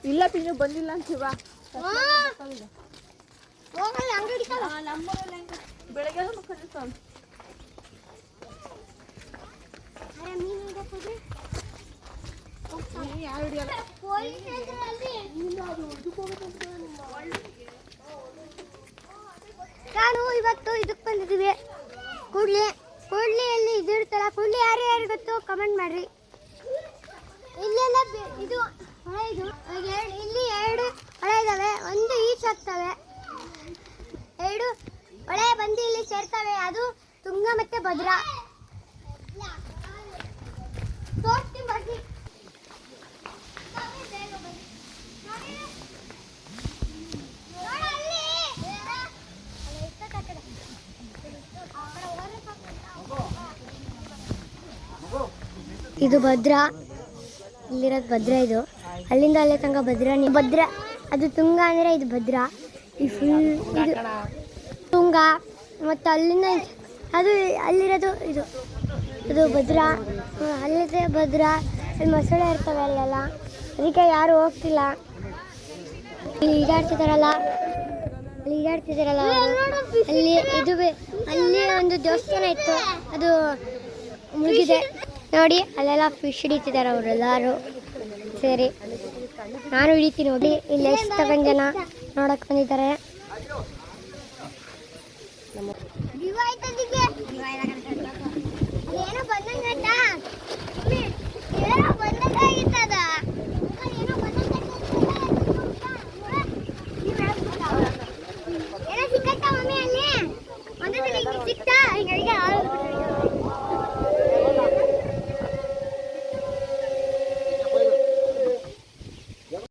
ಇಲ್ಲ ಪಿನ್ನು ಬಂದಿಲ್ಲ ಅಂತೀವ ಬೆಳಗ್ಗೆ ನಾನು ಇವತ್ತು ಇದಕ್ಕೆ ಬಂದಿದ್ದೀವಿ ಕೂಡ್ಲಿಯಲ್ಲಿ ಇದಿರುತ್ತಲ್ಲ ಕೂಡ್ಲಿ ಯಾರು ಗೊತ್ತು ಕಮೆಂಟ್ ಮಾಡ್ರಿ. ಇಲ್ಲೆಲ್ಲ ಇದು ಹೊಳೆ, ಇಲ್ಲಿ 2 ಹೊಳೆ ಇದಾವೆ, ಒಂದು ಈಚ್ ಆಗ್ತವೆ, 2 ಹೊಳೆ ಬಂದು ಇಲ್ಲಿ ಸೇರ್ತವೆ. ಅದು ತುಂಗ ಮತ್ತೆ ಭದ್ರಾ. ಇದು ಭದ್ರಾ, ಇಲ್ಲಿರೋದು ಭದ್ರಾ. ಇದು ಅಲ್ಲಿಂದ ಅಲ್ಲೇ ತನಕ ಭದ್ರಾ. ಅದು ತುಂಗ ಅಂದರೆ ಇದು ಭದ್ರಾ. ಈ ಫುಲ್ ಇದು ತುಂಗ. ಮತ್ತು ಅಲ್ಲಿಂದ ಅದು ಅಲ್ಲಿರೋದು ಇದು ಭದ್ರಾ. ಅಲ್ಲಿದೆ ಭದ್ರಾ. ಅಲ್ಲಿ ಮೊಸಳೆ ಇರ್ತವೆ ಅಲ್ಲೆಲ್ಲ, ಅದಕ್ಕೆ ಯಾರು ಹೋಗ್ತಿಲ್ಲ. ಅಲ್ಲಿ ಈಗಾಡ್ತಿದಾರಲ್ಲ ಅಲ್ಲಿ ಇದು ಅಲ್ಲಿ ಒಂದು ದೇವಸ್ಥಾನ ಇತ್ತು, ಅದು ಮುಗಿದಿದೆ ನೋಡಿ. ಅಲ್ಲೆಲ್ಲ ಫಿಶ್ ಹಿಡಿತಿದ್ದಾರೆ ಅವರೆಲ್ಲರೂ ಸೇರಿ. ನಾನು ಹಿಡಿತೀನಿ ನೋಡಿ. ಇಲ್ಲಿ ಎಷ್ಟು ತಗೊಂಡು ಜನ ನೋಡಕ್ ಬಂದಿದ್ದಾರೆ. ಸಿಕ್ತಾ